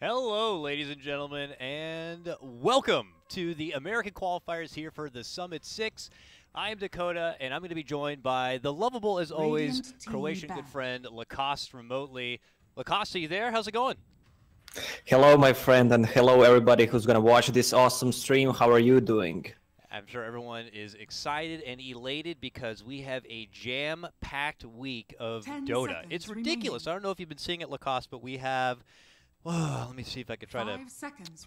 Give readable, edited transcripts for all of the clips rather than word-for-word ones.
Hello, ladies and gentlemen, and welcome to the American qualifiers here for the Summit 6. I am Dakota, and I'm going to be joined by the lovable, as always, Croatian good friend, Lacoste remotely. Lacoste, are you there? How's it going? Hello, my friend, and hello, everybody who's gonna watch this awesome stream. How are you doing? I'm sure everyone is excited and elated because we have a jam-packed week of Dota. It's ridiculous. I don't know if you've been seeing it, Lacoste, but we have let me see if I could try to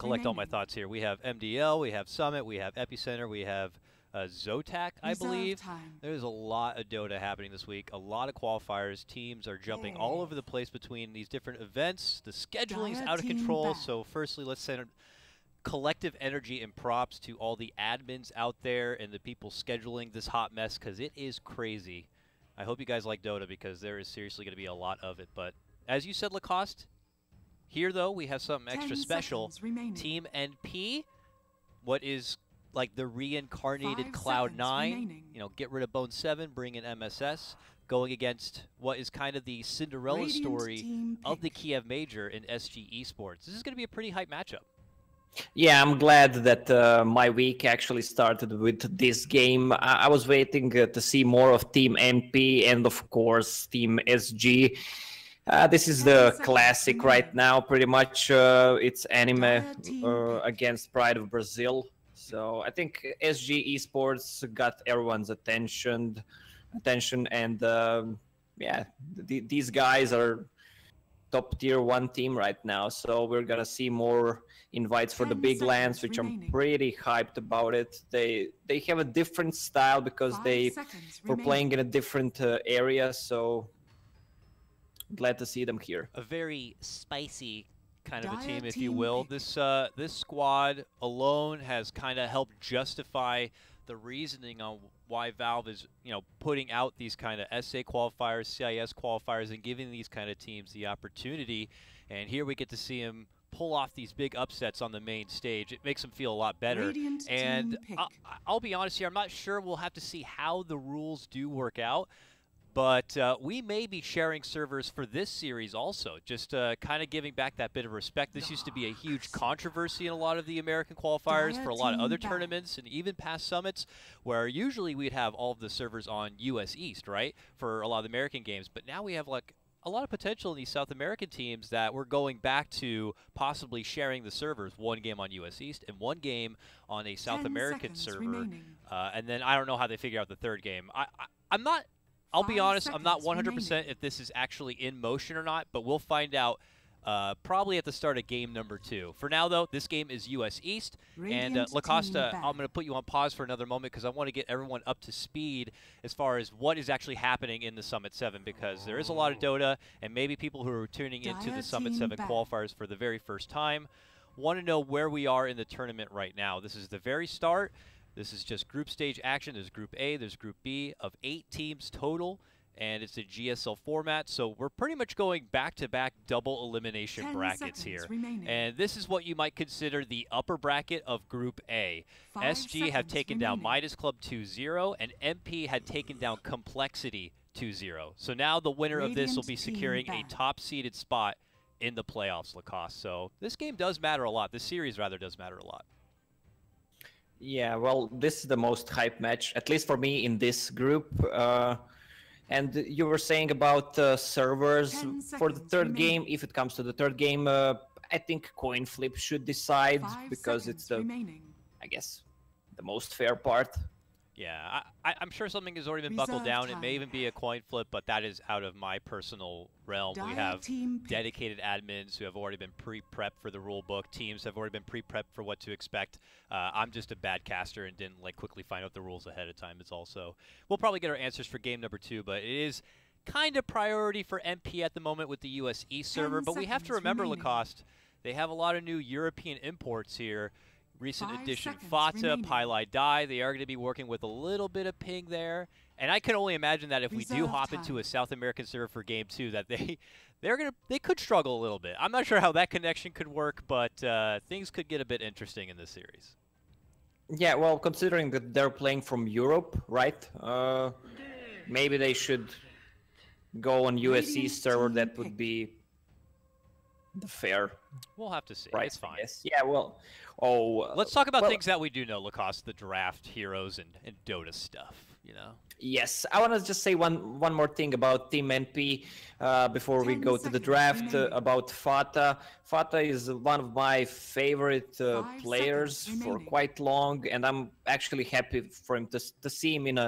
collect all my thoughts here. We have MDL, we have Summit, we have Epicenter, we have Zotac, I believe. There's a lot of Dota happening this week, a lot of qualifiers. Teams are jumping all over the place between these different events. The scheduling is out of control, so firstly, let's send collective energy and props to all the admins out there and the people scheduling this hot mess, because it is crazy. I hope you guys like Dota, because there is seriously going to be a lot of it. But as you said, Lacoste, here, though, we have something extra special. Team NP, what is like the reincarnated Cloud9, you know, get rid of Bone 7, bring in MSS, going against what is kind of the Cinderella story of the Kiev Major in SG Esports. This is going to be a pretty hype matchup. Yeah, I'm glad that my week actually started with this game. I was waiting to see more of Team NP and, of course, Team SG. This is the classic right now, pretty much. It's anime against Pride of Brazil. So I think SG Esports got everyone's attention, and yeah, these guys are top tier 1 team right now. So we're gonna see more invites for the big lands, which I'm pretty hyped about it. They have a different style because they were playing in a different area. So glad to see them here. A very spicy kind of a team, if you will. This squad alone has kind of helped justify the reasoning on why Valve is, putting out these kind of SA qualifiers, CIS qualifiers, and giving these kind of teams the opportunity. And here we get to see them pull off these big upsets on the main stage. It makes them feel a lot better. And I'll be honest here, I'm not sure. We'll have to see how the rules do work out. But we may be sharing servers for this series also, just kind of giving back that bit of respect. This used to be a huge controversy in a lot of the American qualifiers for a lot of other tournaments and even past summits, where usually we'd have all of the servers on US East, right, for a lot of the American games. But now we have like a lot of potential in these South American teams that we're going back to possibly sharing the servers, one game on US East and one game on a South American server. And then I don't know how they figure out the third game. I'm not... I'll be honest, I'm not 100% if this is actually in motion or not, but we'll find out probably at the start of game number 2. For now, though, this game is US East, and Lacoste, I'm going to put you on pause for another moment because I want to get everyone up to speed as far as what is actually happening in the Summit 7, because there is a lot of Dota, and maybe people who are tuning into the Summit 7 qualifiers for the very first time want to know where we are in the tournament right now. This is the very start. This is just group stage action. There's Group A, there's Group B of 8 teams total, and it's a GSL format. So we're pretty much going back-to-back double elimination brackets here. And this is what you might consider the upper bracket of Group A. SG have taken down Midas Club 2-0, and MP had taken down Complexity 2-0. So now the winner of this will be securing a top-seeded spot in the playoffs, Lacoste. So this game does matter a lot. This series, rather, does matter a lot. Yeah, well, this is the most hype match, at least for me, in this group. And you were saying about servers for the third game. If it comes to the third game, I think coin flip should decide because it's the, I guess, the most fair part. Yeah, I'm sure something has already been buckled down. It may even be a coin flip, but that is out of my personal realm. We have dedicated admins who have already been pre-prepped for the rule book. Teams have already been pre-prepped for what to expect. I'm just a bad caster and didn't quickly find out the rules ahead of time. It's also, we'll probably get our answers for game number 2, but it is kind of priority for MP at the moment with the US East server. But we have to remember, Lacoste, they have a lot of new European imports here. Recent addition Fata, Pylai Dai, they are going to be working with a little bit of ping there. And I can only imagine that if we do hop into a South American server for game 2, that they could struggle a little bit. I'm not sure how that connection could work, but things could get a bit interesting in this series. Yeah, well, considering that they're playing from Europe, right? Maybe they should go on USC server. That would be the fair We'll have to see. price. It's fine. Yes. Yeah. Well. Let's talk about things that we do know, Lacoste, the draft, heroes, and Dota stuff. Yes, I want to just say one more thing about Team NP before we go to the draft about Fata. Fata is one of my favorite players for quite long, and I'm actually happy for him to see him in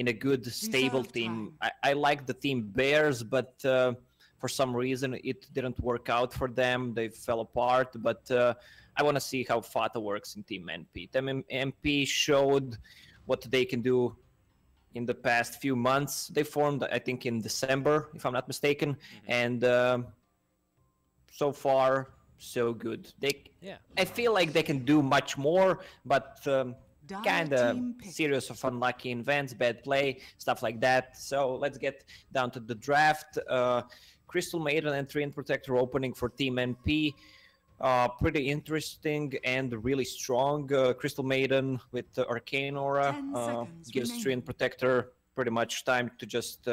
a good, stable team. I like the team Bears, but for some reason it didn't work out for them. They fell apart, but I want to see how Fata works in Team NP. Team NP showed what they can do in the past few months. They formed, I think, in December, if I'm not mistaken, and so far, so good. I feel like they can do much more, but kind of series of unlucky events, bad play, stuff like that. So let's get down to the draft. Crystal Maiden and Treant Protector opening for Team NP. Pretty interesting and really strong. Crystal Maiden with Arcane Aura gives Treant Protector pretty much time to just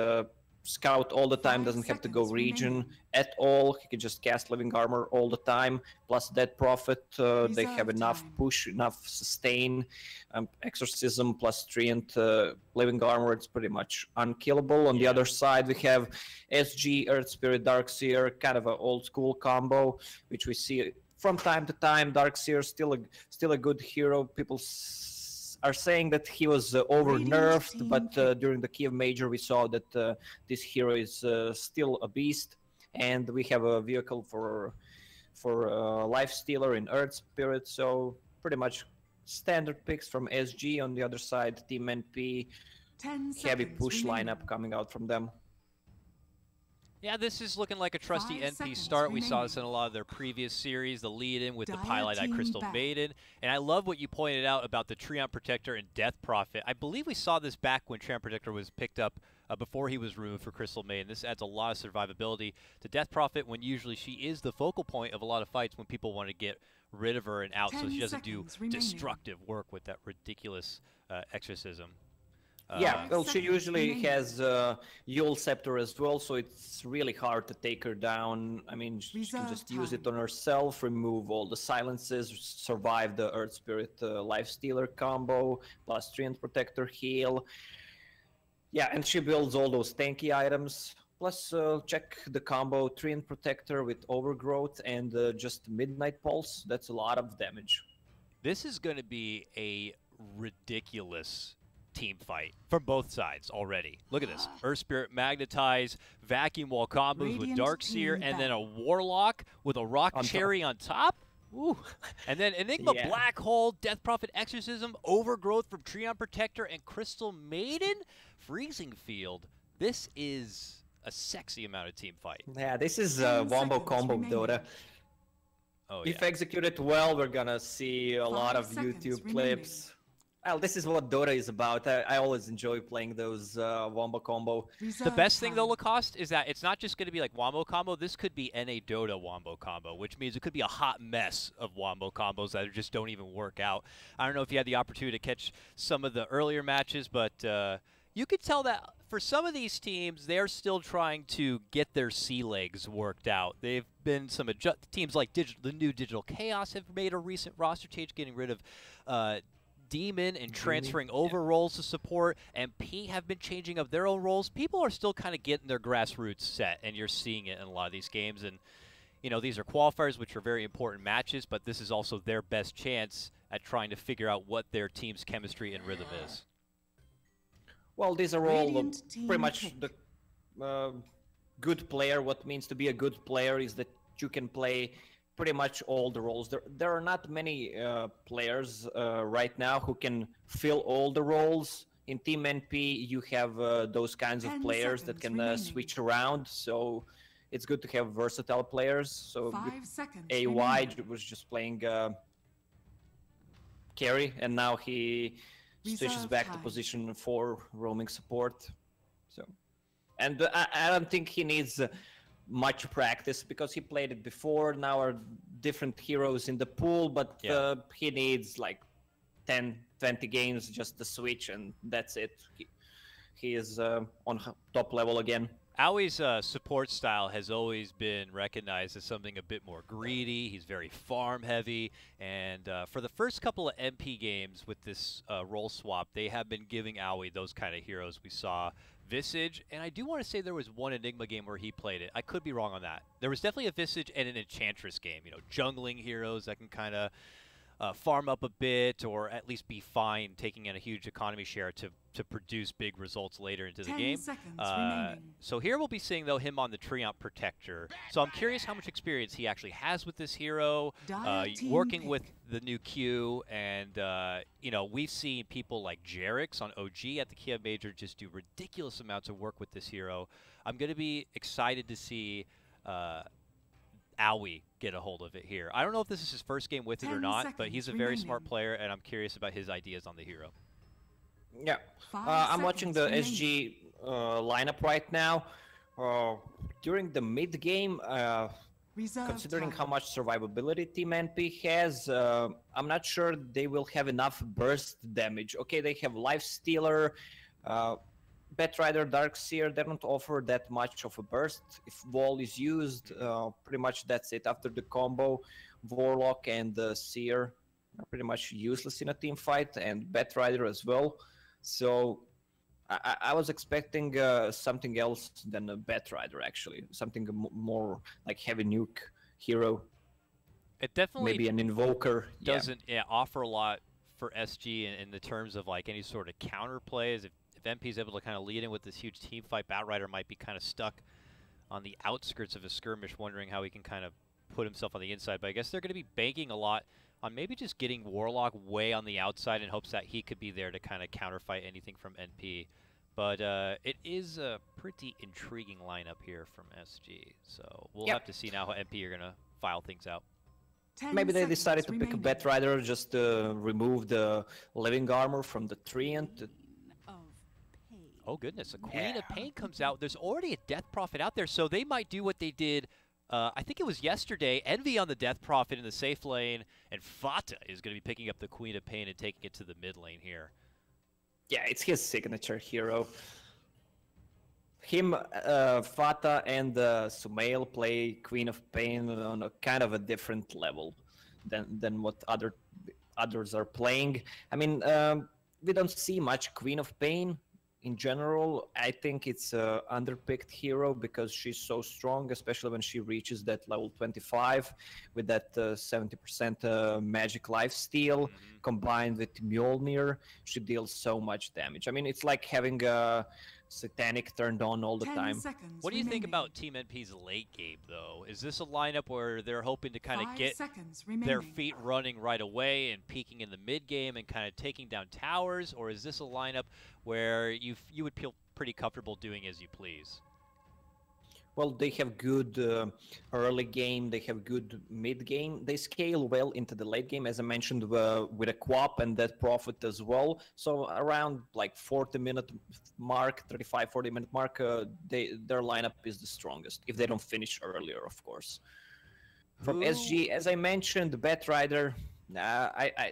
scout all the time, doesn't have to go region at all. He can just cast Living Armor all the time, plus Dead Prophet. They have enough push, enough sustain. Exorcism plus Treant Living Armor, it's pretty much unkillable. On the other side, we have SG, Earth Spirit, Darkseer, kind of an old school combo, which we see from time to time. Darkseer still a good hero. People are saying that he was over-nerfed, but during the Kiev Major we saw that this hero is still a beast, and we have a vehicle for Life Stealer in Earth Spirit, so pretty much standard picks from SG. On the other side, Team NP, heavy push lineup coming out from them. Yeah, this is looking like a trusty NP start. We saw this in a lot of their previous series, the lead-in with the Pylite Eye Crystal Maiden. And I love what you pointed out about the Treant Protector and Death Prophet. I believe we saw this back when Treant Protector was picked up before he was removed for Crystal Maiden. This adds a lot of survivability to Death Prophet when usually she is the focal point of a lot of fights when people want to get rid of her and out, so she doesn't do destructive work with that ridiculous exorcism. Yeah, well, she usually has Yule Scepter as well, so it's really hard to take her down. I mean, she can just use it on herself, remove all the silences, survive the Earth Spirit Life Stealer combo, plus Treant Protector heal. Yeah, and she builds all those tanky items. Plus, check the combo Treant Protector with Overgrowth and just Midnight Pulse. That's a lot of damage. This is going to be a ridiculous team fight from both sides already. Look at this. Earth Spirit Magnetize, Vacuum Wall combos with Darkseer, and then a Warlock with a Rock Cherry on top. Ooh. And then Enigma Black Hole, Death Prophet Exorcism, Overgrowth from Treant Protector, and Crystal Maiden. Freezing Field. This is a sexy amount of team fight. Yeah, this is a wombo combo Dota. Oh, yeah. If executed well, we're gonna see a lot of YouTube clips. Well, this is what Dota is about. I always enjoy playing those wombo combo. The best thing, though, Lacoste, is that it's not just going to be like wombo combo. This could be NA Dota wombo combo, which means it could be a hot mess of wombo combos that just don't even work out. I don't know if you had the opportunity to catch some of the earlier matches, but you could tell that for some of these teams, they're still trying to get their sea legs worked out. They've been some teams like the new Digital Chaos have made a recent roster change, getting rid of Demon and transferring over roles to support, and P have been changing up their own roles. People are still kind of getting their grassroots set, and you're seeing it in a lot of these games. And, you know, these are qualifiers, which are very important matches, but this is also their best chance at trying to figure out what their team's chemistry and rhythm is. Well, these are all pretty much the good player. What means to be a good player is that you can play pretty much all the roles. There are not many players right now who can fill all the roles. In Team NP, you have those kinds of players that can switch around, so it's good to have versatile players. So AY was just playing carry, and now he switches back to position 4 roaming support. So, and I don't think he needs much practice because he played it before. Now are different heroes in the pool, but he needs like 10-20 games just to switch, and that's it. He is on top level again. Aui's support style has always been recognized as something a bit more greedy. He's very farm heavy, and for the first couple of MP games with this role swap, they have been giving Aui those kind of heroes. We saw Visage, and I do want to say there was one Enigma game where he played it. I could be wrong on that. There was definitely a Visage and an Enchantress game, you know, jungling heroes that can kind of farm up a bit or at least be fine taking in a huge economy share to produce big results later into the game. So here we'll be seeing, though, him on the Treant Protector. So I'm curious how much experience he actually has with this hero, working with the new Q, and, you know, we've seen people like Jerix on OG at the Kiev Major just do ridiculous amounts of work with this hero. I'm going to be excited to see Aui get a hold of it here. I don't know if this is his first game with it or not, but he's a very smart player, and I'm curious about his ideas on the hero. Yeah, I'm watching the SG lineup right now. During the mid game, considering how much survivability Team NP has, I'm not sure they will have enough burst damage. Okay, they have Life Stealer, Batrider, Darkseer. They don't offer that much of a burst. If Wall is used, pretty much that's it. After the combo, Warlock and Seer are pretty much useless in a team fight, and Batrider as well. So I was expecting something else than a Batrider, actually. Something more like heavy nuke hero. It definitely maybe an Invoker. Doesn't offer a lot for SG in the terms of like any sort of counter plays. If MP is able to kind of lead in with this huge team fight, Batrider might be kind of stuck on the outskirts of a skirmish, wondering how he can kind of put himself on the inside. But I guess they're going to be banking a lot on maybe just getting Warlock way on the outside in hopes that he could be there to kind of counterfight anything from NP. But it is a pretty intriguing lineup here from SG. So we'll have to see now how MP are going to file things out. Maybe they decided to pick a Batrider just to remove the living armor from the Treant. Oh, goodness. A Queen of Pain comes out. There's already a Death Prophet out there, so they might do what they did, I think it was yesterday. Envy on the Death Prophet in the safe lane, and Fata is going to be picking up the Queen of Pain and taking it to the mid lane here. Yeah, it's his signature hero. Him, Fata, and Sumail play Queen of Pain on a kind of a different level than what others are playing. I mean, we don't see much Queen of Pain. In general, I think it's an underpicked hero because she's so strong, especially when she reaches that level 25 with that 70% magic lifesteal combined with Mjolnir. She deals so much damage. I mean, it's like having a Satanic turned on all the time. What do you think about Team NP's late game, though? Is this a lineup where they're hoping to kind of get their feet running right away and peaking in the mid game and kind of taking down towers, or is this a lineup where you would feel pretty comfortable doing as you please? Well, they have good early game, they have good mid game. They scale well into the late game, as I mentioned, with a Quap and that Prophet as well. So around like 40-minute mark, 35-40-minute mark, their lineup is the strongest, if they don't finish earlier, of course. From SG, as I mentioned, the Batrider, I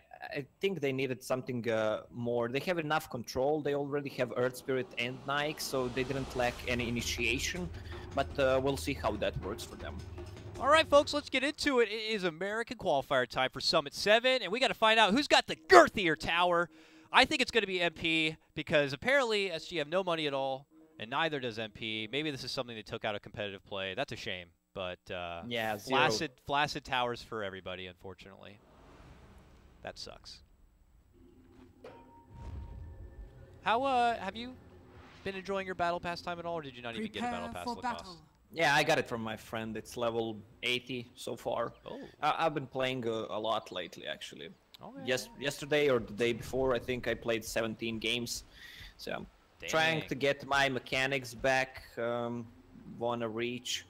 think they needed something more. They have enough control. They already have Earth Spirit and Nike, so they didn't lack any initiation. But we'll see how that works for them. All right, folks, let's get into it. It is American Qualifier time for Summit 7, and we got to find out who's got the girthier tower. I think it's going to be MP because apparently SG have no money at all, and neither does MP. Maybe this is something they took out of competitive play. That's a shame. But yeah, flaccid towers for everybody, unfortunately. That sucks. How have you been enjoying your battle pass time at all, or did you not even get a battle pass Lacoste? Yeah, I got it from my friend. It's level 80 so far. Oh. I've been playing a lot lately, actually. Oh, yeah. Yesterday or the day before, I think I played 17 games. So I'm trying to get my mechanics back. Want to reach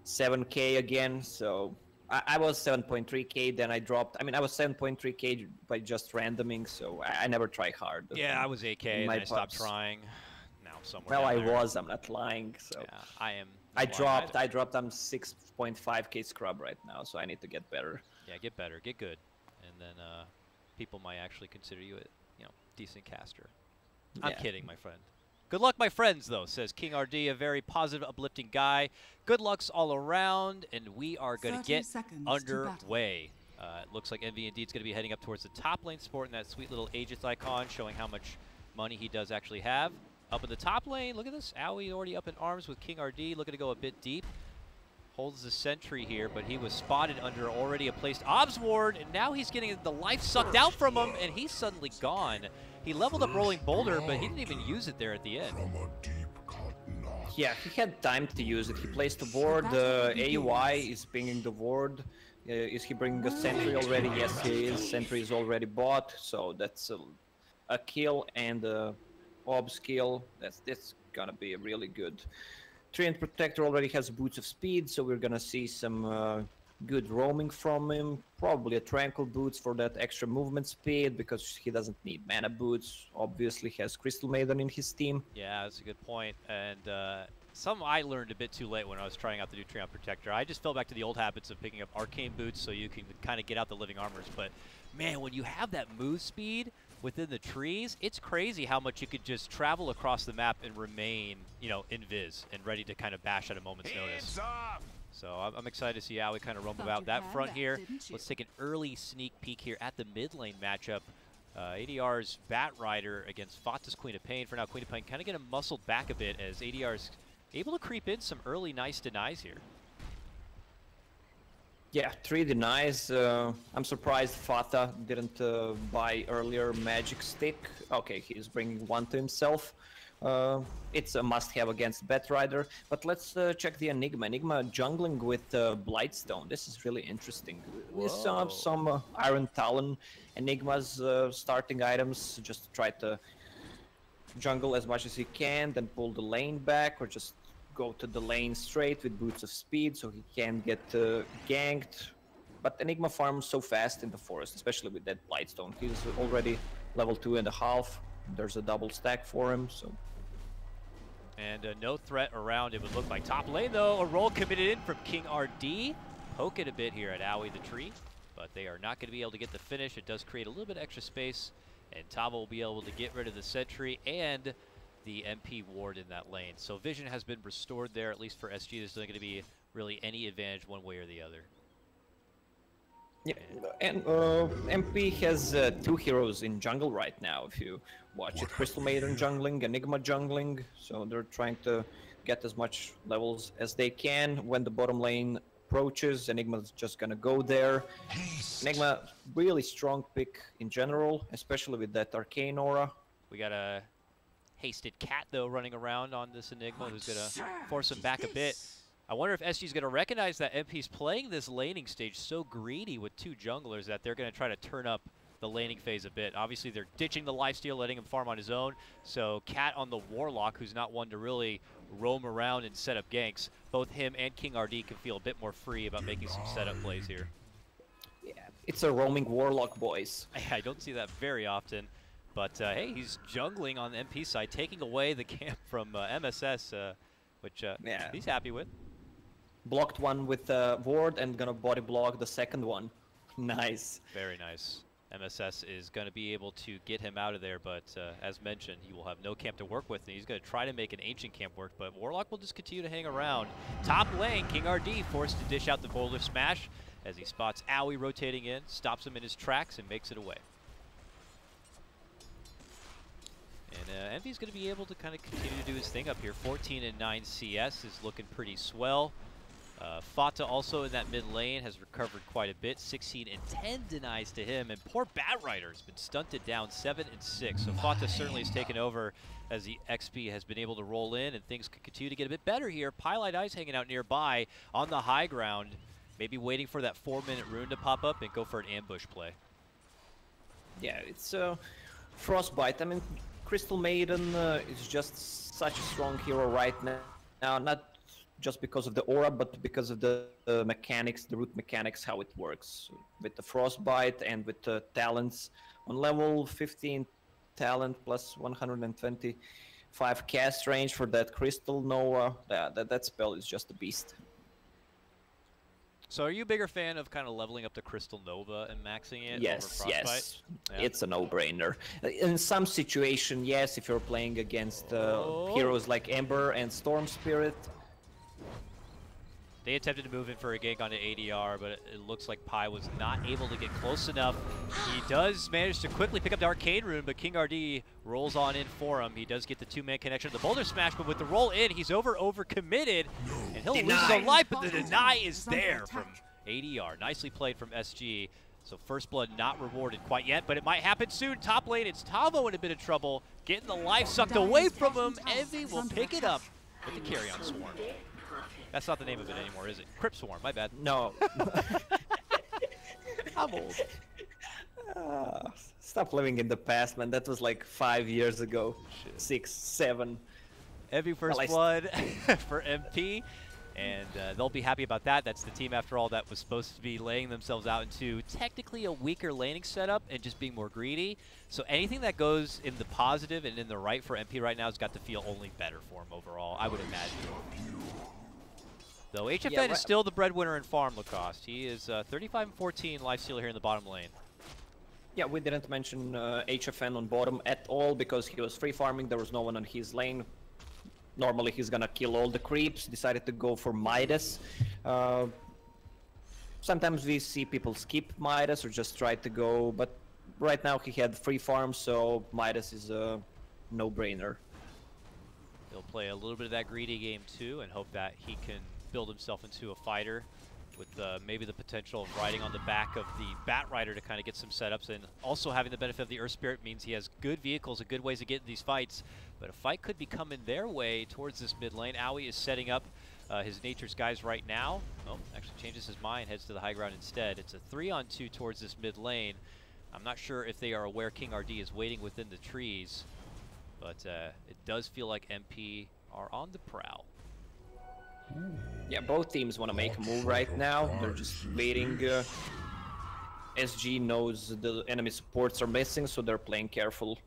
7K again, so I was 7.3K, then I dropped. I mean, I was 7.3K by just randoming, so I never try hard. Yeah, I was 8K, and I stopped trying. Now somewhere. Well, I'm not lying, so. Yeah, I am. I dropped, I'm 6.5K scrub right now, so I need to get better. Yeah, get better, get good. And then people might actually consider you a decent caster. I'm kidding, my friend. Good luck, my friends, though, says King RD, a very positive, uplifting guy. Good lucks all around, and we are going to get underway. It looks like Envy indeed is going to be heading up towards the top lane, sporting that sweet little Aegis icon, showing how much money he does actually have. Up in the top lane, look at this. Owie already up in arms with King RD, looking to go a bit deep. Holds the sentry here, but he was spotted under already a placed Obs Ward, and now he's getting the life sucked out from him, and he's suddenly gone. He leveled up Rolling Boulder, but he didn't even use it there at the end. Yeah, he had time to use it. He placed the ward. AUI is pinging the ward. Is he bringing a sentry already? Yes, he is. Sentry is already bought, so that's a kill and a Obs kill. That's gonna be a really good. Treant Protector already has Boots of Speed, so we're gonna see some good roaming from him. Probably a Tranquil Boots for that extra movement speed, because he doesn't need Mana Boots. Obviously has Crystal Maiden in his team. Yeah, that's a good point. And something I learned a bit too late when I was trying out the new Treant Protector. I just fell back to the old habits of picking up Arcane Boots so you can kind of get out the Living Armors. But man, when you have that move speed within the trees, it's crazy how much you could just travel across the map and remain, you know, invis and ready to kind of bash at a moment's notice. So I'm excited to see how we kind of roam about that front here. Let's take an early sneak peek here at the mid lane matchup. ADR's Bat Rider against Fata's Queen of Pain. For now, Queen of Pain kind of getting muscled back a bit as ADR's able to creep in some early nice denies here. Yeah, 3 denies. I'm surprised Fata didn't buy earlier Magic Stick. Okay, he's bringing one to himself. It's a must-have against Bat Rider. But let's check the Enigma. Enigma jungling with Blightstone. This is really interesting. We saw some Iron Talon Enigma's starting items. Just try to jungle as much as he can, then pull the lane back, or just go to the lane straight with Boots of Speed so he can get ganked. But Enigma farms so fast in the forest, especially with that Blightstone. He's already level 2.5. There's a double stack for him, so. And no threat around, it would look like. Top lane, though, a roll committed in from King RD. Poke it a bit here at Owie the Tree, but they are not going to be able to get the finish. It does create a little bit extra space, and Tava will be able to get rid of the sentry and the MP ward in that lane. So vision has been restored there, at least for SG. There's not going to be really any advantage one way or the other. Yeah, and MP has 2 heroes in jungle right now, if you watch it. Crystal Maiden jungling, Enigma jungling, so they're trying to get as much levels as they can. When the bottom lane approaches, Enigma's just gonna go there. Enigma, really strong pick in general, especially with that Arcane Aura. We got a hasted cat, though, running around on this Enigma, who's gonna force him back a bit. I wonder if SG's going to recognize that MP's playing this laning stage so greedy with 2 junglers that they're going to try to turn up the laning phase a bit. Obviously, they're ditching the lifesteal, letting him farm on his own. So Cat on the Warlock, who's not one to really roam around and set up ganks, both him and King RD can feel a bit more free about making some setup plays here. Yeah, it's a roaming Warlock, boys. I don't see that very often. But, hey, he's jungling on the MP side, taking away the camp from MSS, which yeah, he's happy with. Blocked one with ward and gonna body block the second one. Nice. Very nice. MSS is going to be able to get him out of there, but as mentioned, he will have no camp to work with, and he's going to try to make an ancient camp work, but Warlock will just continue to hang around. Top lane, King RD forced to dish out the Boulder Smash as he spots Owie rotating in, stops him in his tracks, and makes it away. And Envy's going to be able to kind of continue to do his thing up here. 14 and 9 CS is looking pretty swell. Fata also in that mid lane has recovered quite a bit. 16 and 10 denies to him, and poor Bat Rider has been stunted down 7 and 6. So Fata certainly has taken over as the XP has been able to roll in, and things could continue to get a bit better here. Pylite Eyes hanging out nearby on the high ground, maybe waiting for that 4-minute rune to pop up and go for an ambush play. Yeah, it's Frostbite. I mean, Crystal Maiden is just such a strong hero right now. Not just because of the aura, but because of the mechanics, the root mechanics, how it works. With the Frostbite and with the talents on level 15 talent plus 125 cast range for that Crystal Nova, that spell is just a beast. So are you a bigger fan of kind of leveling up the Crystal Nova and maxing it Yes, over Frostbite? yes. Yeah. It's a no-brainer. In some situation, yes, if you're playing against heroes like Ember and Storm Spirit. They attempted to move in for a gank onto ADR, but it looks like Pi was not able to get close enough. He does manage to quickly pick up the Arcane Rune, but King RD rolls on in for him. He does get the two-man connection, the Boulder Smash, but with the roll in, he's over-committed, and he'll lose his own life, but the deny is there from ADR. Nicely played from SG. So First Blood not rewarded quite yet, but it might happen soon. Top lane, it's Tavo in a bit of trouble, getting the life sucked away from him. Envy will pick it up with the carry on Swarm. That's not the name of it anymore, is it? Crypt Swarm, my bad. No. I'm old. Stop living in the past, man. That was like 5 years ago. Shit. 6, 7. Envy First Blood for MP, and they'll be happy about that. That's the team, after all, that was supposed to be laying themselves out into technically a weaker laning setup and just being more greedy. So anything that goes in the positive and in the right for MP right now has got to feel only better for him overall, I would imagine. Though HFN is still the breadwinner in farm, Lacoste. He is 35 and 14 lifestealer here in the bottom lane. Yeah, we didn't mention HFN on bottom at all because he was free farming. There was no one on his lane. Normally he's gonna kill all the creeps. Decided to go for Midas. Sometimes we see people skip Midas or just try to go, but right now he had free farm, so Midas is a no-brainer. He'll play a little bit of that greedy game too and hope that he can build himself into a fighter with maybe the potential of riding on the back of the Bat Rider to kind of get some setups, and also having the benefit of the Earth Spirit means he has good vehicles and good ways to get in these fights. But a fight could be coming their way towards this mid lane. Aoi is setting up his Nature's Guys right now. Oh, actually changes his mind, heads to the high ground instead. It's a 3-on-2 towards this mid lane. I'm not sure if they are aware King RD is waiting within the trees, but it does feel like MP are on the prowl. Yeah, both teams want to make a move right now. They're just waiting. SG knows the enemy supports are missing, so they're playing careful.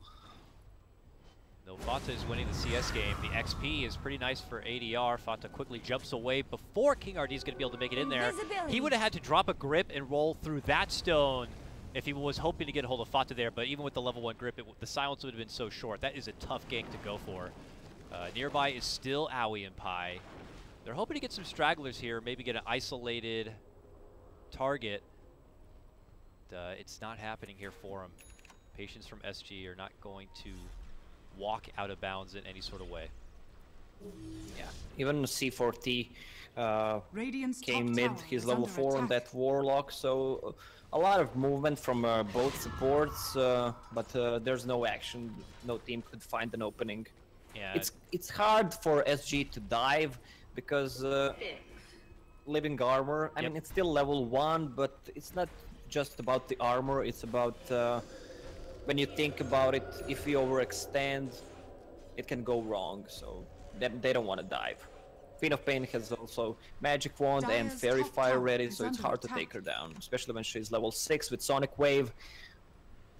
Though Fata is winning the CS game, the XP is pretty nice for ADR. Fata quickly jumps away before King RD is going to be able to make it in there. He would have had to drop a grip and roll through that stone if he was hoping to get a hold of Fata there, but even with the level 1 grip, the silence would have been so short. That is a tough gank to go for. Nearby is still Aoi and Pi. They're hoping to get some stragglers here, maybe get an isolated target. It's not happening here for him. Patience from SG are not going to walk out of bounds in any sort of way. Yeah, even C4T came mid, he's level 4 on that Warlock, so a lot of movement from both supports, but there's no action. No team could find an opening. Yeah, it's hard for SG to dive, because living armor, I mean, it's still level 1, but it's not just about the armor, it's about when you think about it, if you overextend, it can go wrong, so they don't want to dive. Queen of Pain has also Magic Wand and Fairy Fire ready, so it's hard to take her down, especially when she's level 6 with Sonic Wave.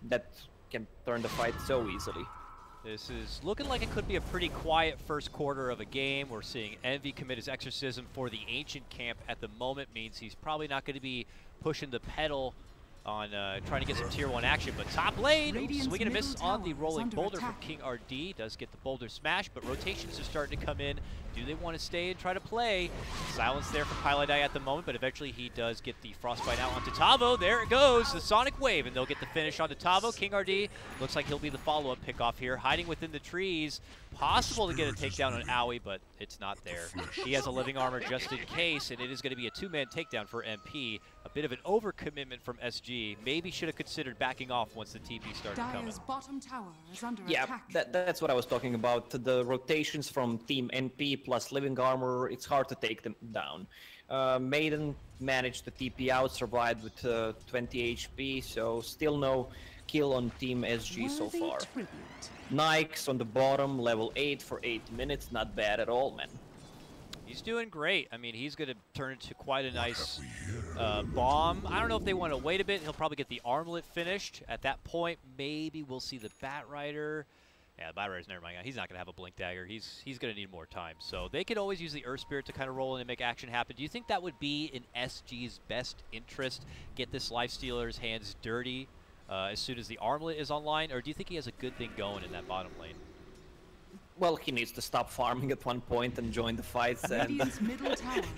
That can turn the fight so easily. This is looking like it could be a pretty quiet first quarter of a game. We're seeing Envy commit his exorcism for the Ancient Camp at the moment, means he's probably not going to be pushing the pedal on trying to get some tier 1 action. But top lane, swing and a miss on the rolling boulder from King RD. Does get the boulder smash, but rotations are starting to come in. Do they want to stay and try to play? Silence there from Piladai at the moment, but eventually he does get the Frostbite out onto Tavo. There it goes, the Sonic Wave, and they'll get the finish onto Tavo. King RD looks like he'll be the follow-up pickoff here, hiding within the trees. Possible to get a takedown on Aoi, but it's not there. He has a living armor just in case, and it is going to be a 2-man takedown for MP. A bit of an overcommitment from SG. Maybe should have considered backing off once the TP started coming. Bottom tower is under attack. That's what I was talking about. The rotations from Team NP plus living armor, it's hard to take them down. Maiden managed to TP out, survived with 20 HP, so still no kill on Team SG so far. Nikes on the bottom, level 8 for 8 minutes, not bad at all, man. He's doing great. I mean, he's going to turn into quite a nice bomb. I don't know if they want to wait a bit. He'll probably get the armlet finished. At that point, maybe we'll see the Bat Rider Yeah, Byra's never mind. He's not going to have a Blink Dagger. He's going to need more time. So they could always use the Earth Spirit to kind of roll in and make action happen. Do you think that would be in SG's best interest? Get this Lifestealer's hands dirty as soon as the Armlet is online? Or do you think he has a good thing going in that bottom lane? Well, he needs to stop farming at one point and join the fights. And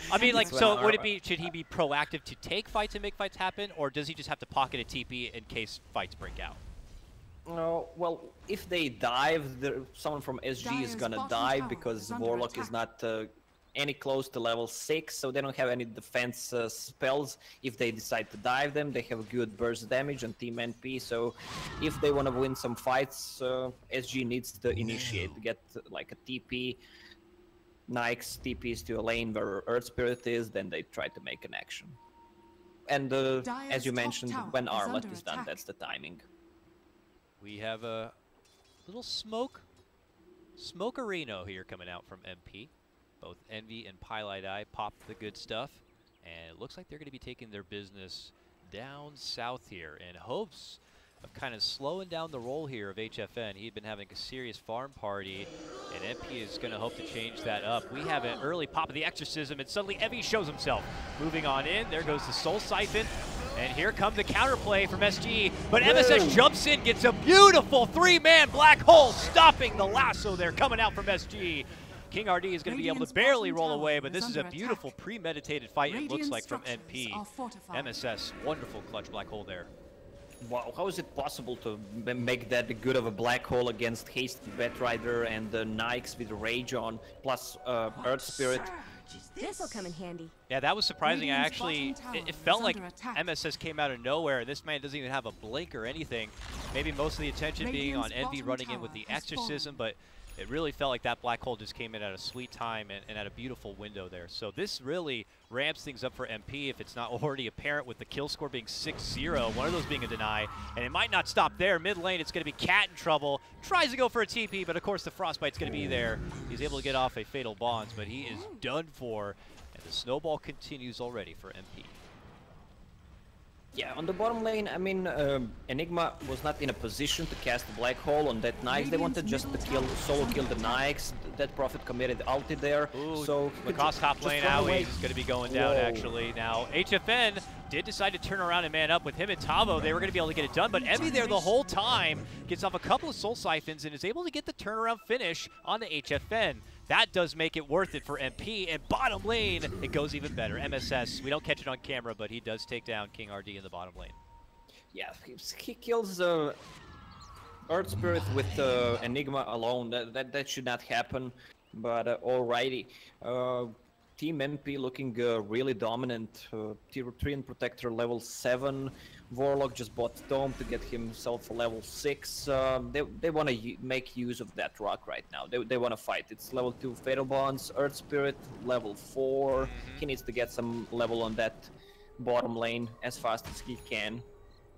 I mean, like, so would it be, should he be proactive to take fights and make fights happen? Or does he just have to pocket a TP in case fights break out? Well, if they dive, someone from SG is gonna dive because Warlock is not any close to level 6, so they don't have any defense spells. If they decide to dive them, they have good burst damage and team NP, so if they want to win some fights, SG needs to initiate, to get like a TP. Nyx TPs to a lane where Earth Spirit is, then they try to make an action. And as you mentioned, when Armlet is done, that's the timing. We have a little Smokerino here coming out from MP. Both Envy and Pilot Eye popped the good stuff. And it looks like they're going to be taking their business down south here in hopes of kind of slowing down the roll here of HFN. He'd been having a serious farm party, and MP is going to hope to change that up. We have an early pop of the Exorcism, and suddenly Envy shows himself. Moving on in, there goes the Soul Siphon. And here comes the counterplay from SG, but MSS jumps in, gets a beautiful 3-man black hole, stopping the lasso there coming out from SG. King RD is going to be able to barely roll away, but this is a beautiful premeditated fight, it looks like, from NP. MSS, wonderful clutch black hole there. Wow, how is it possible to make that good of a black hole against Hasty Batrider and the Nyx with Rage on, plus Earth Spirit? This'll come in handy. Yeah, that was surprising. It felt like MSS came out of nowhere. This man doesn't even have a blink or anything. Maybe most of the attention being on Envy running in with the Exorcism, but it really felt like that black hole just came in at a sweet time and at a beautiful window there. So this really ramps things up for MP if it's not already apparent with the kill score being 6-0, one of those being a deny. And it might not stop there. Mid lane, it's going to be Cat in trouble. Tries to go for a TP, but of course the Frostbite's going to be there. He's able to get off a Fatal Bonds, but he is done for. And the snowball continues already for MP. Yeah, on the bottom lane, I mean, Enigma was not in a position to cast a black hole on that Nyx. They wanted just to solo kill the Nyx. That Prophet committed ulti there. Ooh, so across top lane, Owie is going to be going down actually. Now, HFN did decide to turn around and man up with him and Tavo. They were going to be able to get it done, but Envy there the whole time gets off a couple of Soul Siphons and is able to get the turnaround finish on the HFN. That does make it worth it for MP, and bottom lane, it goes even better. MSS, we don't catch it on camera, but he does take down King RD in the bottom lane. Yeah, he kills Earth Spirit with Enigma alone. That should not happen, but alrighty. Team MP looking really dominant. Tier 3 and Protector level 7. Warlock just bought Dome to get himself a level 6. They want to make use of that rock right now. They want to fight. It's level 2 Fatal Bonds. Earth Spirit level 4. He needs to get some level on that bottom lane as fast as he can.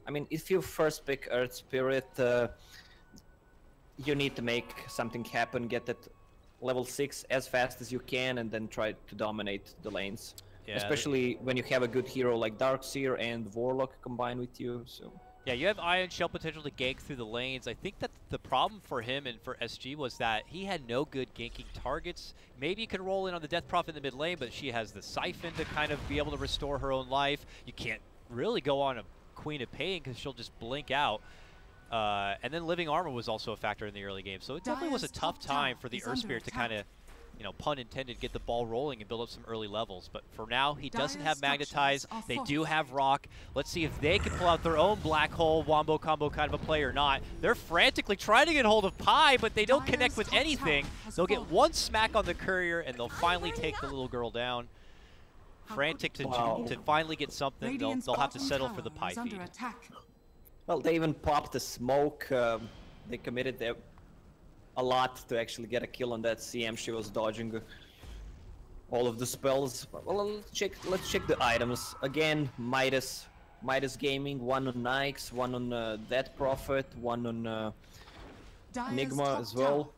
I mean, if you first pick Earth Spirit, you need to make something happen, get that level 6 as fast as you can, and then try to dominate the lanes. Yeah, especially when you have a good hero like Darkseer and Warlock combined with you. So yeah, you have Ion Shell potential to gank through the lanes. I think that the problem for him and for SG was that he had no good ganking targets. Maybe you can roll in on the Death Prophet in the mid lane, but she has the Siphon to kind of be able to restore her own life. You can't really go on a Queen of Pain because she'll just blink out. And then Living Armor was also a factor in the early game. So it definitely was a tough time for the Earth Spirit to kind of, you know, pun intended, get the ball rolling and build up some early levels. But for now, he doesn't have Magnetize. They do have Rock. Let's see if they can pull out their own black hole wombo combo kind of a play or not. They're frantically trying to get hold of Pi, but they don't connect with anything. They'll get one smack on the Courier, and they'll finally take the little girl down. Frantic to finally get something, they'll have to settle for the Pi feed. Well, they even popped the smoke. They committed a lot to actually get a kill on that CM. She was dodging all of the spells. Well, let's check the items. Again, Midas Gaming, one on Nyx, one on Death Prophet, one on Enigma as well.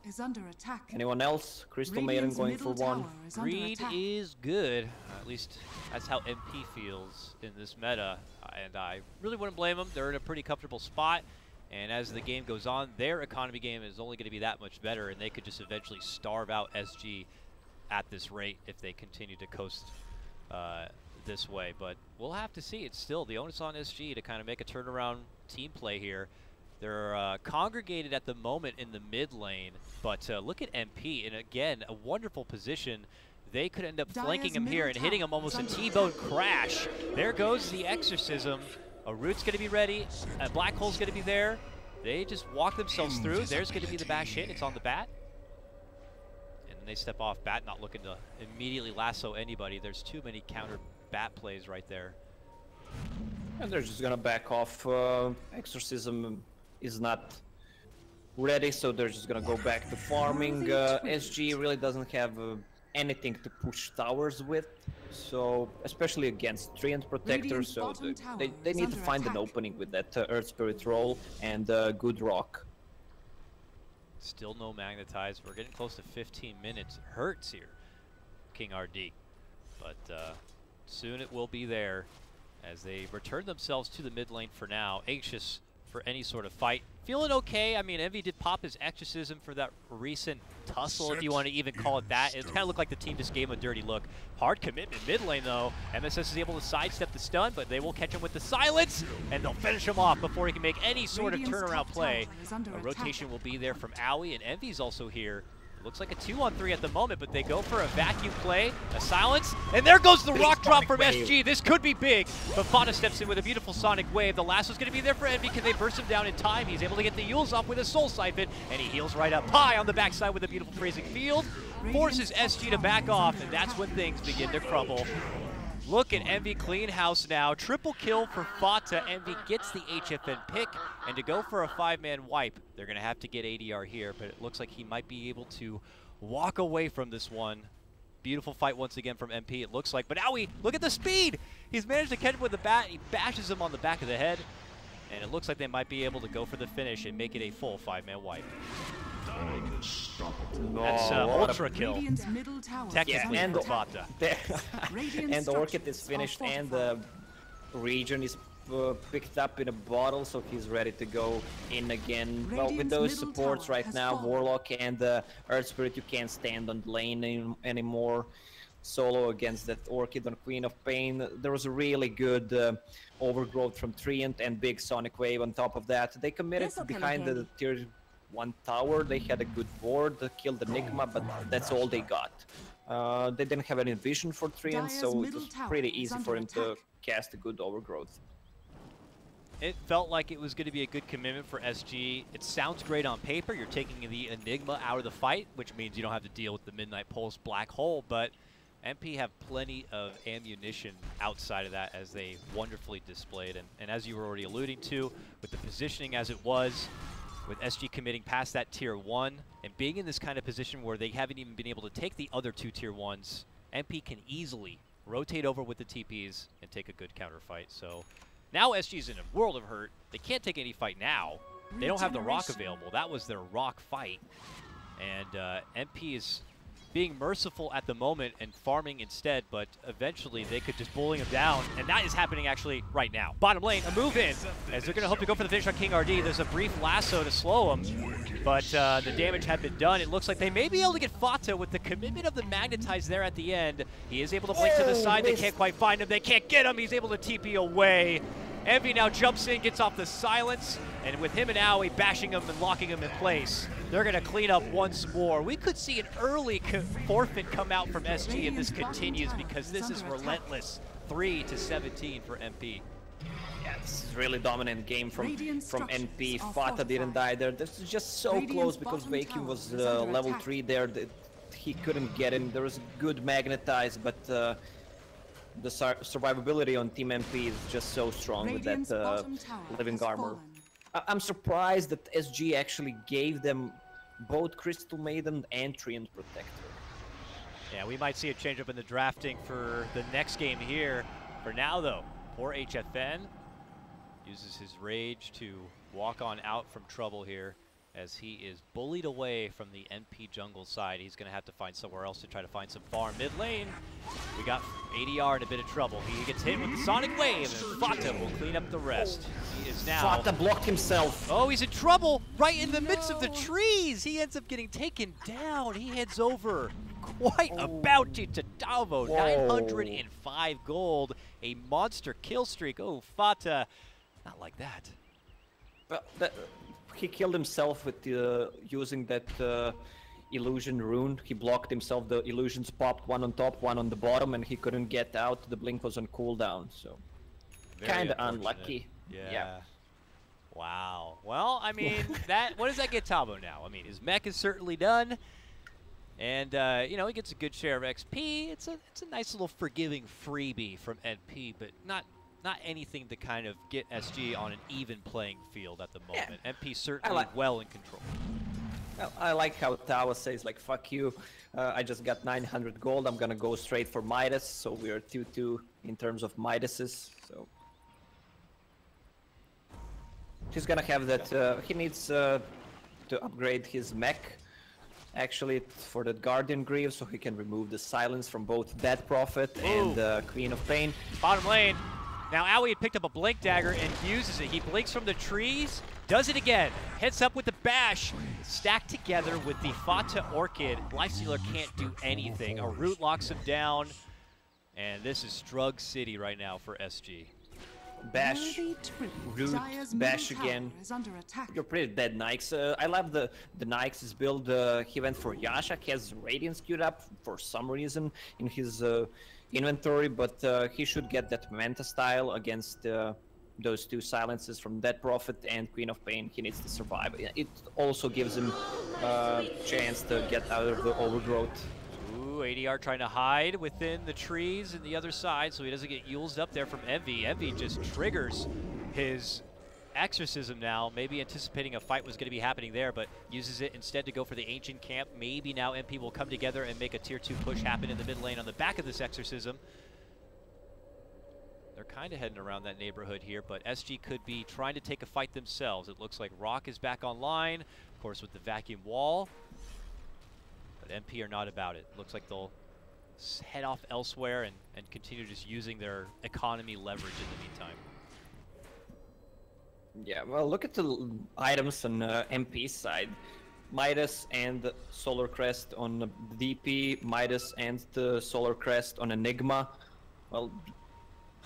Anyone else? Crystal Maiden going for one. Greed is good. At least that's how MP feels in this meta. And I really wouldn't blame them. They're in a pretty comfortable spot. And as the game goes on, their economy game is only going to be that much better, and they could just eventually starve out SG at this rate if they continue to coast this way. But we'll have to see. It's still the onus on SG to kind of make a turnaround team play here. They're congregated at the moment in the mid lane, but look at MP, and again, a wonderful position. They could end up flanking him here and hitting him almost a T-bone crash. There goes the Exorcism. A Root's going to be ready. A Black Hole's going to be there. They just walk themselves through. There's going to be the bash hit. It's on the bat. And then they step off. Bat not looking to immediately lasso anybody. There's too many counter bat plays right there. And they're just going to back off. Exorcism is not ready, so they're just going to go back to farming. SG really doesn't have anything to push towers with. So, especially against Treant Protectors, so they need to find an opening with that Earth Spirit roll and good rock. Still no Magnetize. We're getting close to 15 minutes. It hurts here, King RD. But soon it will be there as they return themselves to the mid lane for now, anxious for any sort of fight. Feeling okay. I mean, Envy did pop his Exorcism for that recent tussle, if you want to even call it that. It kind of looked like the team just gave him a dirty look. Hard commitment mid lane, though. MSS is able to sidestep the stun, but they will catch him with the silence, and they'll finish him off before he can make any sort of turnaround play. A rotation will be there from Owie, and Envy's also here. It looks like a 2-on-3 at the moment, but they go for a vacuum play, a silence, and there goes the rock drop from SG. This could be big, but Fata steps in with a beautiful Sonic Wave. The lasso's going to be there for Envy. Can they burst him down in time? He's able to get the Yules off with a Soul Siphon, and he heals right up high on the backside with a beautiful Freezing Field. Forces SG to back off, and that's when things begin to crumble. Look at Envy clean house now. Triple kill for Fata. Envy gets the HFN pick, and to go for a 5-man wipe, they're going to have to get ADR here, but it looks like he might be able to walk away from this one. Beautiful fight once again from MP, it looks like. But now look at the speed! He's managed to catch him with the bat. He bashes him on the back of the head, and it looks like they might be able to go for the finish and make it a full 5-man wipe. That's ultra kill, technically, for Fata. And the Orchid is finished, and the region is picked up in a bottle, so he's ready to go in again. Well, with those supports right now, Warlock and Earth Spirit, you can't stand on the lane anymore. Solo against that Orchid on Queen of Pain. There was a really good overgrowth from Treant and big Sonic Wave on top of that. They committed behind the tier 1 tower. They had a good board, killed Enigma, but that's all they got. They didn't have any vision for Treant, so it was pretty easy for him to cast a good overgrowth. It felt like it was going to be a good commitment for SG. It sounds great on paper. You're taking the Enigma out of the fight, which means you don't have to deal with the Midnight Pulse Black Hole, but MP have plenty of ammunition outside of that, as they wonderfully displayed. And as you were already alluding to, with the positioning as it was, with SG committing past that tier 1 and being in this kind of position where they haven't even been able to take the other 2 tier 1s, MP can easily rotate over with the TPs and take a good counter fight. So now SG's in a world of hurt. They can't take any fight now. They don't have the rock available. That was their rock fight. And MP is being merciful at the moment and farming instead, but eventually they could just bully him down, and that is happening actually right now. Bottom lane, a move in, as they're going to hope to go for the finish on King RD. There's a brief lasso to slow him, but the damage had been done. It looks like they may be able to get Fata with the commitment of the Magnetize there at the end. He is able to blink to the side. They can't quite find him. They can't get him. He's able to TP away. Envy now jumps in, gets off the silence, and with him and Owie bashing him and locking him in place, they're going to clean up once more. We could see an early forfeit come out from SG if this continues, because this is relentless. 3-17 for MP. Yeah, this is really dominant game from NP. Fata didn't die there. This is just so close because Vacuum was level 3 there. He couldn't get him. There was a good Magnetize, but the survivability on Team MP is just so strong with that living armor. I'm surprised that SG actually gave them both Crystal Maiden and Treant Protector. Yeah, we might see a change up in the drafting for the next game here. For now, though, poor HFN uses his rage to walk on out from trouble here. as he is bullied away from the NP jungle side. He's going to have to find somewhere else to try to find some farm. Mid lane, we got ADR in a bit of trouble. He gets hit with the Sonic Wave, and Fata will clean up the rest. He is now... Fata blocked himself. Oh, he's in trouble right in the midst of the trees. He ends up getting taken down. He heads over quite a bounty to Davo. 905 gold, a monster kill streak. Oh, Fata, not like that. Well, he killed himself with using that illusion rune. He blocked himself. The illusions popped, one on top, one on the bottom, and he couldn't get out. The blink was on cooldown, so kind of unlucky. Yeah. Wow. Well, I mean, what does that get Tabo now? I mean, his mech is certainly done, and you know, he gets a good share of XP. It's a nice little forgiving freebie from NP, but not anything to kind of get SG on an even playing field at the moment. Yeah. MP certainly well in control. Well, I like how Tawa says, like, fuck you, I just got 900 gold, I'm gonna go straight for Midas, so we're 2-2 in terms of Midases, so... He's gonna have that, he needs to upgrade his mech, actually, for the Guardian Greaves, so he can remove the silence from both Dead Prophet and Queen of Pain. Bottom lane. Now Owie had picked up a Blink Dagger and uses it. He blinks from the trees, does it again, hits up with the bash, stacked together with the Fata Orchid. Lifestealer can't do anything. A root locks him down, and this is Strug City right now for SG. Bash, root, bash again. You're pretty dead, Nikes. I love the Nikes' build. He went for Yasha. He has Radiance queued up for some reason in his inventory, but he should get that Manta style against those two silences from Dead Prophet and Queen of Pain. He needs to survive. It also gives him a chance to get out of the overgrowth. Ooh, ADR trying to hide within the trees and the other side so he doesn't get used up there from Envy. Envy just triggers his exorcism now, maybe anticipating a fight was going to be happening there, but uses it instead to go for the ancient camp. Maybe now MP will come together and make a tier 2 push happen in the mid lane on the back of this exorcism. They're kind of heading around that neighborhood here, but SG could be trying to take a fight themselves. It looks like Rock is back online, of course with the vacuum wall, but MP are not about it. Looks like they'll head off elsewhere and continue just using their economy leverage in the meantime. Yeah, well, look at the items on MP's side. Midas and Solar Crest on DP, Midas and the Solar Crest on Enigma. Well,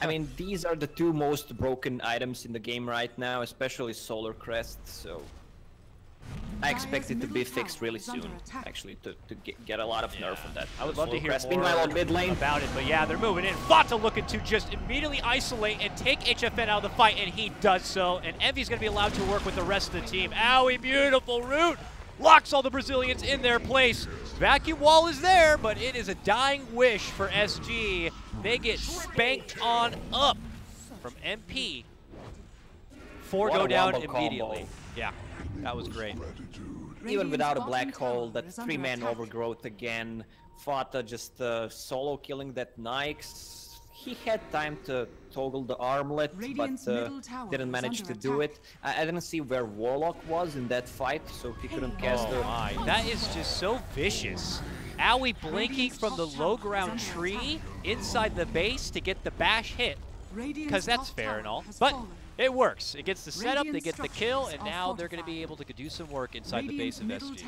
I mean, these are the two most broken items in the game right now, especially Solar Crest, so... I expect it to be fixed really soon, actually, to get a lot of nerf on that. I would love to hear more Meanwhile, on mid lane about it, but yeah, they're moving in. Fata looking to just immediately isolate and take HFN out of the fight, and he does so. And Envy's going to be allowed to work with the rest of the team. Owie, beautiful root! Locks all the Brazilians in their place. Vacuum wall is there, but it is a dying wish for SG. They get spanked on up from MP. Four go down immediately. Combo. Yeah. That was great. Even without a black hole, that 3-man overgrowth again. Fata just solo killing that Nikes. He had time to toggle the armlet, but didn't manage to do it. I didn't see where Warlock was in that fight, so he couldn't cast her. Oh my, that is just so vicious. Owie blinking from the low ground tree inside the base to get the bash hit, because that's fair and all, but it works. It gets the setup, they get the kill, and now they're going to be able to do some work inside the base of SG.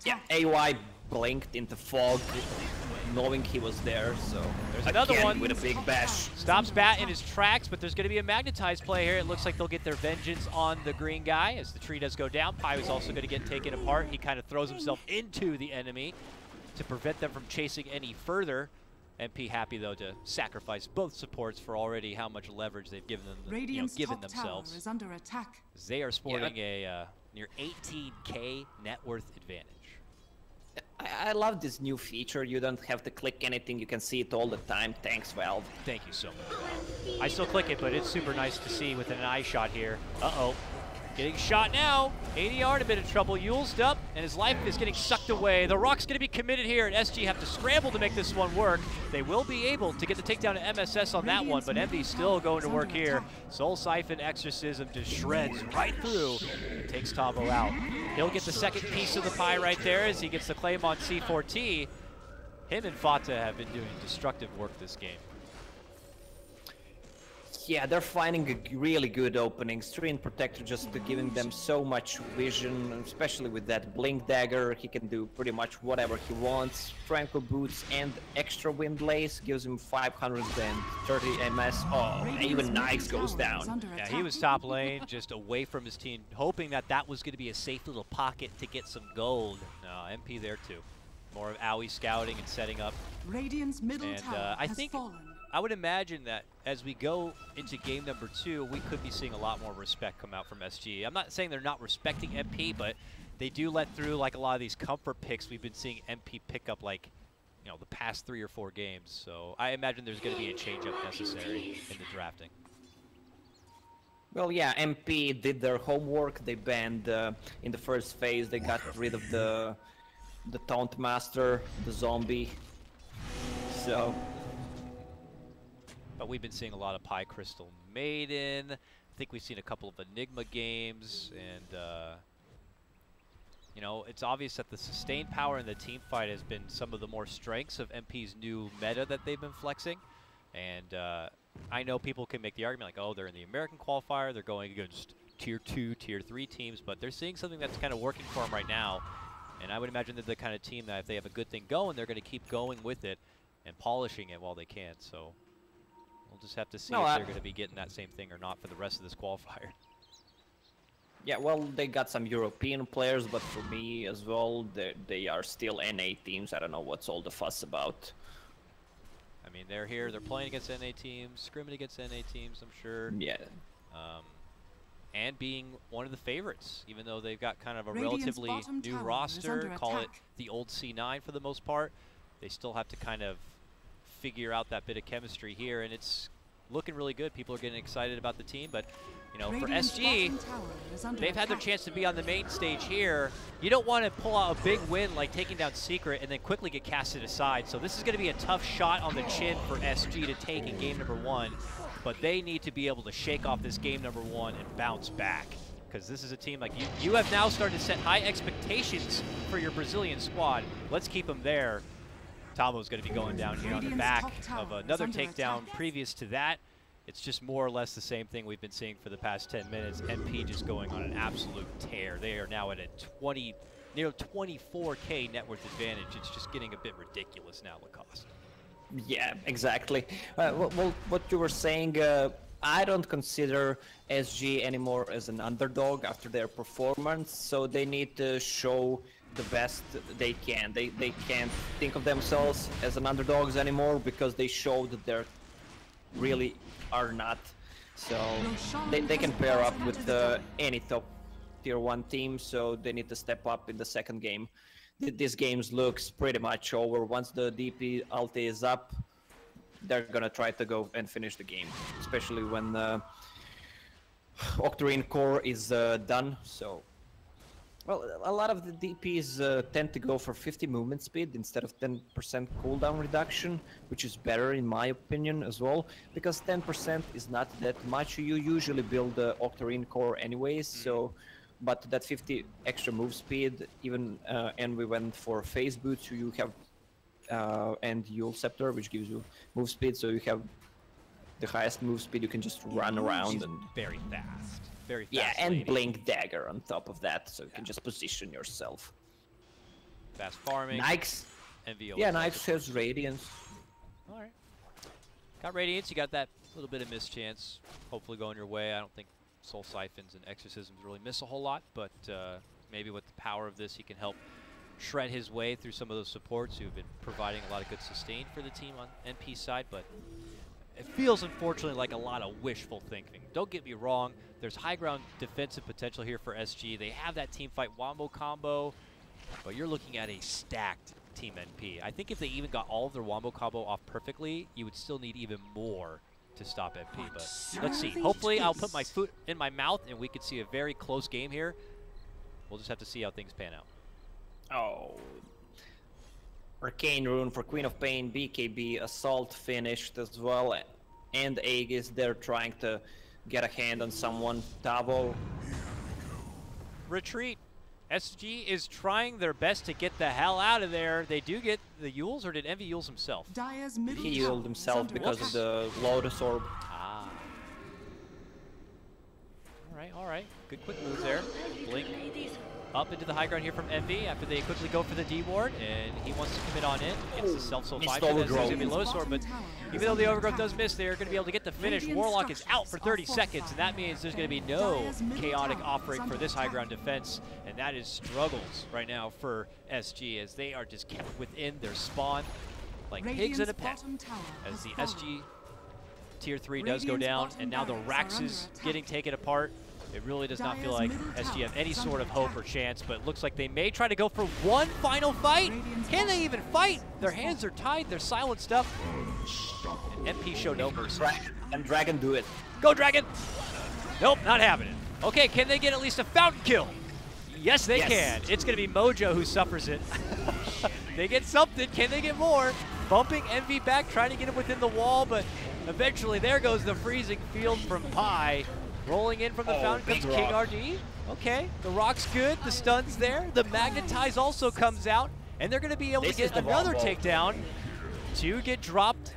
Yeah, AY blinked into fog, knowing he was there, so there's another one with a big bash. Stops Bat in his tracks, but there's going to be a magnetized play here. It looks like they'll get their vengeance on the green guy as the tree does go down. Pi is also going to get taken apart. He kind of throws himself into the enemy to prevent them from chasing any further. MP happy though to sacrifice both supports for already how much leverage they've given them, given themselves. Is under attack. They are sporting a near 18K net worth advantage. I love this new feature. You don't have to click anything. You can see it all the time. Thanks, Valve. Thank you so much, Valve. I still click it, but it's super nice to see with an eye shot here. Uh-oh. Getting shot now. ADR in a bit of trouble. Yulesed up, and his life is getting sucked away. The Rock's going to be committed here, and SG have to scramble to make this one work. They will be able to get the takedown to MSS on that one, but MV still going to work here. Soul Siphon Exorcism just shreds right through and takes Tavo out. He'll get the second piece of the pie right there as he gets the claim on C4T. Him and Fata have been doing destructive work this game. Yeah, they're finding a really good opening. Screen Protector just giving them so much vision, especially with that Blink Dagger. He can do pretty much whatever he wants. Tranquil Boots and extra Wind Lace gives him 530 MS. Oh, even Nikes goes down. Yeah, he was top lane, just away from his team, hoping that that was going to be a safe little pocket to get some gold. No, MP there too. More of Owie scouting and setting up. Radiant's middle tower I has think fallen. I would imagine that as we go into game number 2, we could be seeing a lot more respect come out from SG. I'm not saying they're not respecting MP, but they do let through like a lot of these comfort picks we've been seeing MP pick up, like, you know, the past 3 or 4 games. So I imagine there's going to be a change-up necessary in the drafting. Well, yeah, MP did their homework. They banned in the first phase. They got rid of the Taunt Master, the zombie. So. But we've been seeing a lot of Pie Crystal Maiden. I think we've seen a couple of Enigma games, and you know, it's obvious that the sustained power in the team fight has been some of the more strengths of MP's new meta that they've been flexing. And I know people can make the argument like, oh, they're in the American qualifier, they're going against tier 2, tier 3 teams, but they're seeing something that's kind of working for them right now. And I would imagine they're the kind of team that if they have a good thing going, they're going to keep going with it and polishing it while they can. So we'll just have to see if they're going to be getting that same thing or not for the rest of this qualifier. Yeah, well, they got some European players, but for me as well, they are still NA teams. I don't know what's all the fuss about. I mean, they're here, they're playing against NA teams, scrimming against NA teams, I'm sure. Yeah. And being one of the favorites, even though they've got kind of a relatively new roster, call it the old C9 for the most part. They still have to kind of figure out that bit of chemistry here, and it's looking really good. People are getting excited about the team, but you know, for SG, they've had their chance to be on the main stage here. You don't want to pull out a big win like taking down Secret and then quickly get casted aside. So this is going to be a tough shot on the chin for SG to take in game number 1, but they need to be able to shake off this game number 1 and bounce back, because this is a team like you have now started to set high expectations for your Brazilian squad. Let's keep them there. Tavo's going to be going down here on the back of another takedown. Previous to that, it's just more or less the same thing we've been seeing for the past 10 minutes. MP just going on an absolute tear. They are now at a near 24K net worth advantage. It's just getting a bit ridiculous now, Lacoste. Yeah, exactly. Well, what you were saying, I don't consider SG anymore as an underdog after their performance, so they need to show the best they can. They can't think of themselves as an underdogs anymore, because they showed that they're really are not. So they can pair up with any top tier 1 team, so they need to step up in the second game. This game looks pretty much over. Once the DP ulti is up, they're gonna try to go and finish the game, especially when Octarine core is done. So, well, a lot of the DPs tend to go for 50 movement speed instead of 10% cooldown reduction, which is better in my opinion as well, because 10% is not that much. You usually build the Octarine core anyways, so, but that 50 extra move speed, even, and we went for phase boots, so you have, and Yule Scepter, which gives you move speed, so you have the highest move speed, you can just run around and very fast. Very fast. Yeah, and lady. Blink Dagger on top of that, so you can just position yourself. Fast farming. Nikes. NVO. Yeah, Nikes has Radiance. All right. Got Radiance. You got that little bit of mischance. Hopefully going your way. I don't think Soul Siphons and Exorcisms really miss a whole lot, but maybe with the power of this, he can help shred his way through some of those supports who've been providing a lot of good sustain for the team on NP's side, but it feels, unfortunately, like a lot of wishful thinking. Don't get me wrong. There's high ground defensive potential here for SG. They have that team fight wombo combo, but you're looking at a stacked Team NP. I think if they even got all of their wombo combo off perfectly, you would still need even more to stop MP. But let's see. Hopefully, I'll put my foot in my mouth and we could see a very close game here. We'll just have to see how things pan out. Oh. Arcane Rune for Queen of Pain, BKB, Assault finished as well. And Aegis, they're trying to get a hand on someone. Tavo. Retreat. SG is trying their best to get the hell out of there. They do get the Yules, or did Envy Yules himself? He healed himself because of the Lotus Orb. Ah. All right. Good quick move there. Blink up into the high ground here from Envy after they quickly go for the D ward, and he wants to commit on in against the self-soul 5. There's going to be low sword, but even though the overgrowth does miss, they're going to be able to get the finish. Warlock is out for 30 seconds, and that means there's going to be no chaotic offering for this high ground defense, and that is struggles right now for SG as they are just kept within their spawn like pigs in a pen as the SG tier 3 does go down, and now the Rax is getting taken apart. It really does not feel like SG have any sort of hope or chance, but it looks like they may try to go for one final fight. Can they even fight? Their hands are tied, they're silenced up. And MP show no mercy. And Dragon do it. Go Dragon! Nope, not happening. Okay, can they get at least a fountain kill? Yes, they can. It's going to be Mojo who suffers it. They get something. Can they get more? Bumping Envy back, trying to get him within the wall, but eventually there goes the freezing field from Pi. Rolling in from the fountain comes King RD. Okay, the rock's good, the stun's there. The Magnetize also comes out, and they're going to be able to get another takedown. 2 get dropped,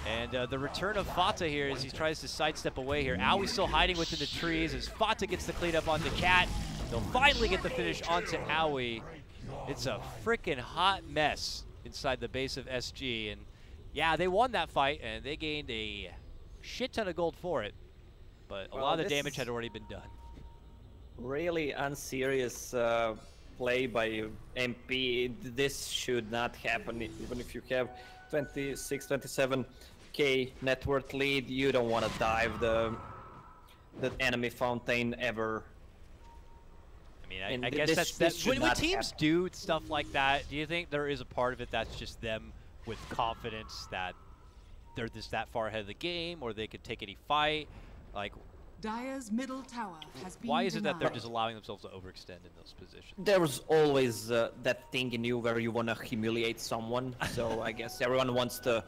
and the return of Fata here as he tries to sidestep away here. Aui's still hiding within the trees as Fata gets the cleanup on the Cat. They'll finally get the finish onto Aui. It's a freaking hot mess inside the base of SG, and yeah, they won that fight, and they gained a shit ton of gold for it. But a lot of the damage had already been done. Really unserious play by MP. This should not happen. Even if you have 26, 27k net worth lead, you don't want to dive the enemy fountain ever. I mean, I guess that's when teams do stuff like that. Do you think there is a part of it that's just them with confidence that they're just that far ahead of the game, or they could take any fight? Like, Dire's middle tower has been why is it that they're just allowing themselves to overextend in those positions? There's always that thing in you where you want to humiliate someone. So I guess everyone wants to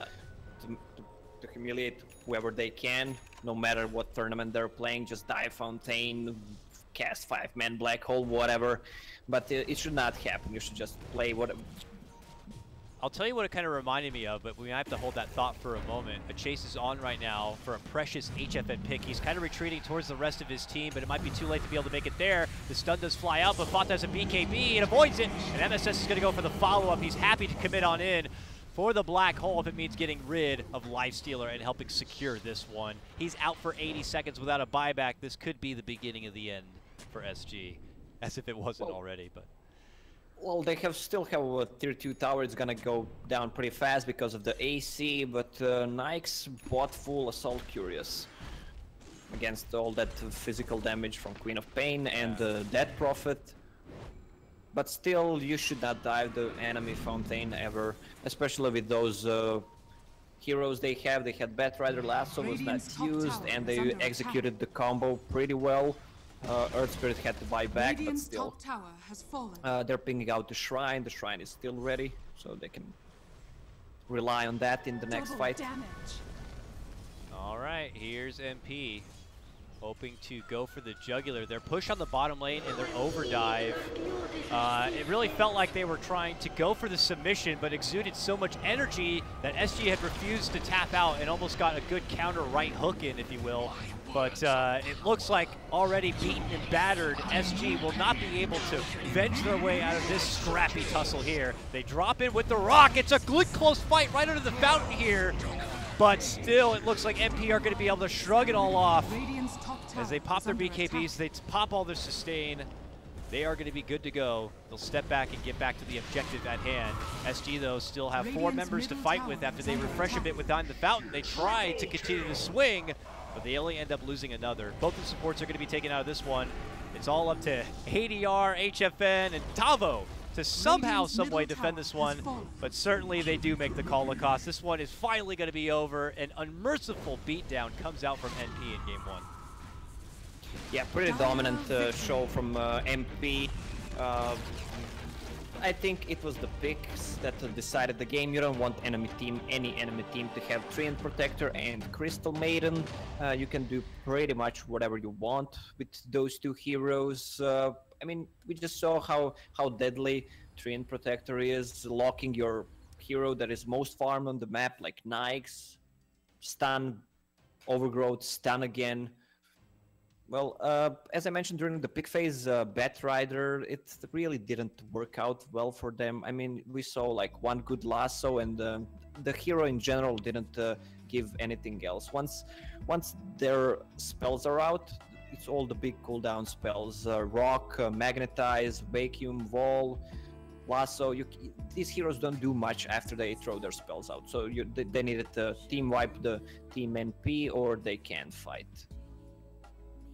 humiliate whoever they can, no matter what tournament they're playing. Just dive fountain, cast 5-man black hole, whatever. But it should not happen. You should just play whatever. I'll tell you what it kind of reminded me of, but we might have to hold that thought for a moment. A chase is on right now for a precious HFN pick. He's kind of retreating towards the rest of his team, but it might be too late to be able to make it there. The stun does fly out, but Fata has a BKB and avoids it, and MSS is going to go for the follow-up. He's happy to commit on in for the black hole if it means getting rid of Lifestealer and helping secure this one. He's out for 80 seconds without a buyback. This could be the beginning of the end for SG, as if it wasn't already, but... Well, they still have a tier 2 tower. It's gonna go down pretty fast because of the AC, but Nike's bought full Assault Curious against all that physical damage from Queen of Pain and Dead Prophet. But still, you should not dive the enemy fountain ever, especially with those heroes they have. They had Batrider Lasso was not used, and they executed the combo pretty well. Earth Spirit had to buy back, but still. They're pinging out the Shrine. The Shrine is still ready, so they can rely on that in the next fight. All right, here's MP. Hoping to go for the jugular. They're pushed on the bottom lane in their overdive. It really felt like they were trying to go for the submission, but exuded so much energy that SG had refused to tap out and almost got a good counter right hook in, if you will. But it looks like already beaten and battered, SG will not be able to venge their way out of this scrappy tussle here. They drop in with the rock. It's a good close fight right under the fountain here. But still, it looks like MP are going to be able to shrug it all off. As they pop their BKBs, they pop all their sustain. They are going to be good to go. They'll step back and get back to the objective at hand. SG, though, still have 4 members to fight with after they refresh a bit behind the fountain. They try to continue to swing, but they only end up losing another. Both the supports are going to be taken out of this one. It's all up to ADR, HFN, and Tavo to somehow, Radiant's some way middle defend tower this has one, fallen. but certainly they do make the call, Lacoste. This one is finally going to be over. An unmerciful beatdown comes out from NP in game 1. Yeah, pretty dominant show from MP. I think it was the picks that decided the game. You don't want any enemy team to have Treant Protector and Crystal Maiden. You can do pretty much whatever you want with those two heroes. I mean, we just saw how deadly Treant Protector is, locking your hero that is most farmed on the map, like Nyx, stun, overgrowth, stun again. Well, as I mentioned during the pick phase, Batrider, it really didn't work out well for them. I mean, we saw like one good lasso, and the hero in general didn't give anything else. Once their spells are out, it's all the big cooldown spells: Rock, Magnetize, Vacuum, Wall, Lasso. These heroes don't do much after they throw their spells out. So they needed to team wipe the team NP, or they can't fight.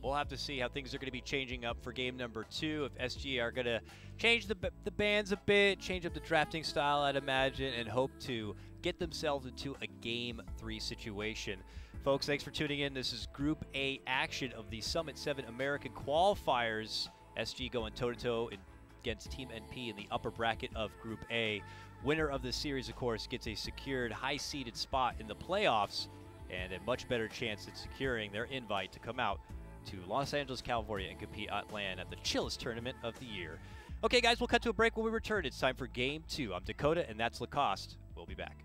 We'll have to see how things are going to be changing up for game number 2. If SG are going to change the bans a bit, change up the drafting style, I'd imagine, and hope to get themselves into a game 3 situation. Folks, thanks for tuning in. This is Group A action of the Summit 7 American Qualifiers. SG going toe-to-toe against Team NP in the upper bracket of Group A. Winner of this series, of course, gets a secured high-seeded spot in the playoffs and a much better chance at securing their invite to come out to Los Angeles, California, and compete at LAN at the chillest tournament of the year. Okay, guys, we'll cut to a break. When we return, it's time for Game 2. I'm Dakota, and that's Lacoste. We'll be back.